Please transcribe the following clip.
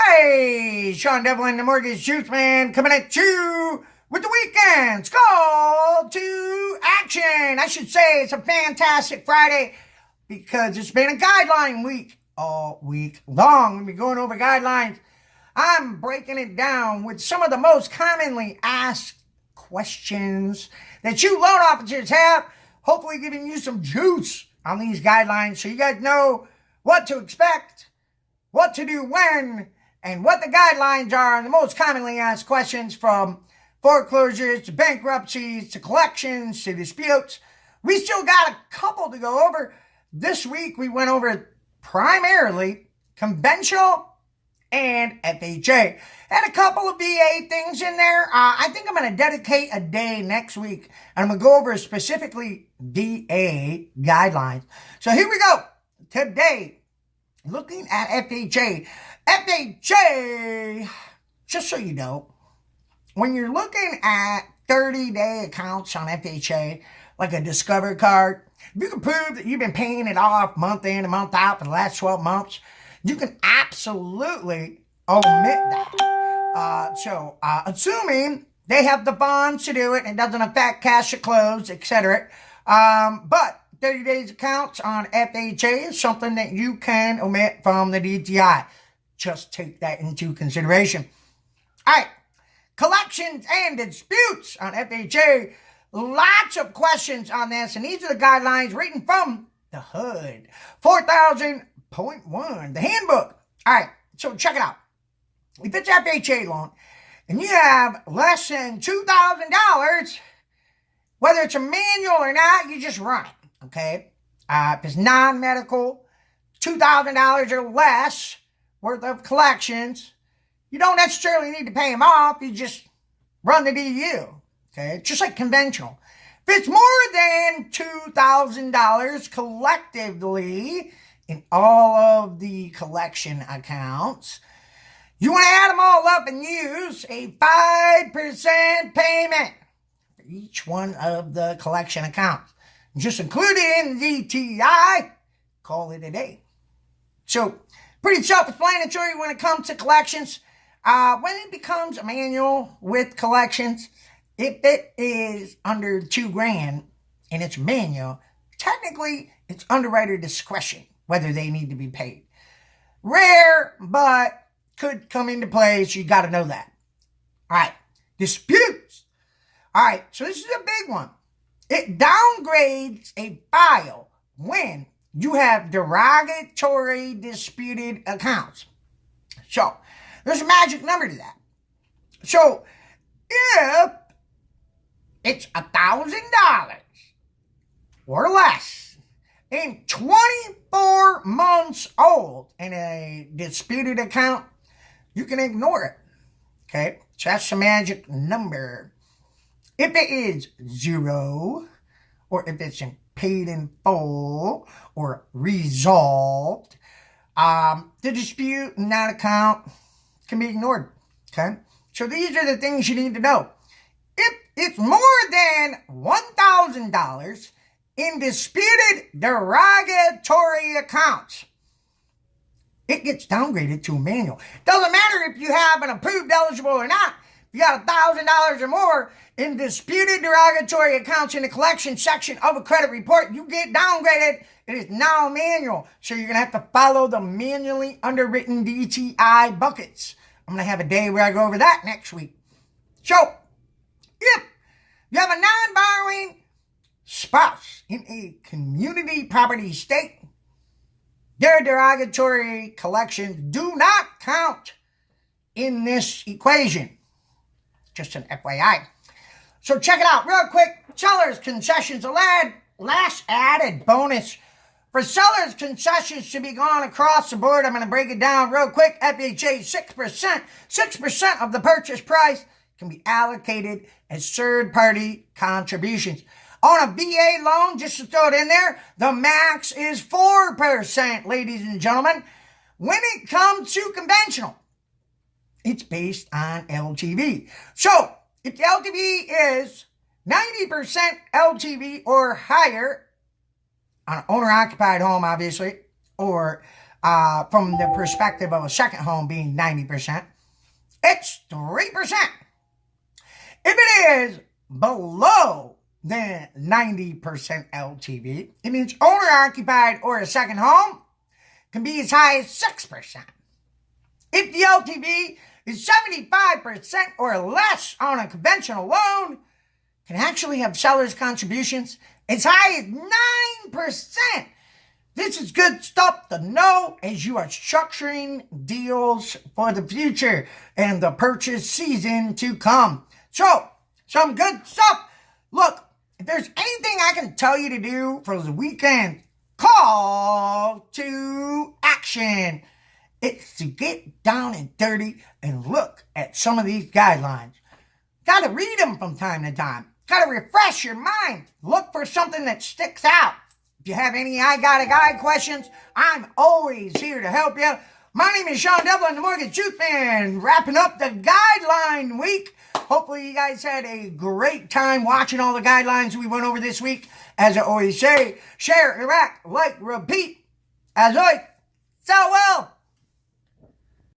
Hey, Sean Devlin, the Mortgage Juice Man, coming at you with the weekend's call to action. I should say it's a fantastic Friday because it's been a guideline week all week long. We'll be going over guidelines. I'm breaking it down with some of the most commonly asked questions that you loan officers have, hopefully giving you some juice on these guidelines so you guys know what to expect, what to do when, and what the guidelines are on the most commonly asked questions, from foreclosures to bankruptcies to collections to disputes. We still got a couple to go over. This week we went over primarily conventional and FHA. Had a couple of VA things in there. I think I'm going to dedicate a day next week, and I'm going to go over specifically VA guidelines. So here we go. Today, looking at FHA. FHA, just so you know, when you're looking at 30-day accounts on FHA, like a Discover card, if you can prove that you've been paying it off month in and month out for the last 12 months, you can absolutely omit that. Assuming they have the funds to do it and it doesn't affect cash at close, etc. But 30 days accounts on FHA is something that you can omit from the DTI. Just take that into consideration. All right, collections and disputes on FHA. Lots of questions on this, and these are the guidelines written from the HUD. 4000.1, the handbook. All right, so check it out. If it's FHA loan and you have less than $2,000, whether it's a manual or not, you just run it, okay? If it's non-medical, $2,000 or less worth of collections, you don't necessarily need to pay them off. You just run the DU, okay? Just like conventional. If it's more than $2,000 collectively in all of the collection accounts, you want to add them all up and use a 5% payment for each one of the collection accounts. Just include it in the DTI, call it a day. So, pretty self-explanatory when it comes to collections. When it becomes a manual with collections, if it is under $2,000 and it's manual, technically it's underwriter discretion whether they need to be paid. Rare, but could come into play, so you got to know that. All right, disputes. All right, so this is a big one. It downgrades a file when you have derogatory disputed accounts. So, there's a magic number to that. So, if it's $1,000 or less and 24 months old in a disputed account, you can ignore it. Okay? So that's the magic number. If it is zero, or if it's paid in full or resolved, the dispute in that account can be ignored. Okay? So these are the things you need to know. If it's more than $1,000 in disputed derogatory accounts, it gets downgraded to a manual. Doesn't matter if you have an approved eligible or not. If you got $1,000 or more in disputed derogatory accounts in the collection section of a credit report, you get downgraded. It is now manual. So you're going to have to follow the manually underwritten DTI buckets. I'm going to have a day where I go over that next week. So, if you have a non-borrowing spouse in a community property state, their derogatory collections do not count in this equation. Just an FYI. So check it out real quick. Sellers concessions, the last added bonus. For sellers concessions to be gone across the board, I'm going to break it down real quick. FHA 6%. 6% of the purchase price can be allocated as third-party contributions. On a VA loan, just to throw it in there, the max is 4%, ladies and gentlemen. When it comes to conventional, it's based on LTV. So, if the LTV is 90% LTV or higher, on an owner-occupied home, obviously, or from the perspective of a second home being 90%, it's 3%. If it is below the 90% LTV, it means owner-occupied or a second home can be as high as 6%. If the LTV is 75% or less on a conventional loan, can actually have seller's contributions as high as 9%. This is good stuff to know as you are structuring deals for the future and the purchase season to come. So, some good stuff. Look, if there's anything I can tell you to do for the weekend, call to action. It's to get down and dirty and look at some of these guidelines. Got to read them from time to time. Got to refresh your mind. Look for something that sticks out. If you have any I Got a Guide questions, I'm always here to help you. My name is Sean Devlin, the Mortgage Truth Man, wrapping up the Guideline week. Hopefully you guys had a great time watching all the guidelines we went over this week. As I always say, share, interact, like, repeat. As always, sell well.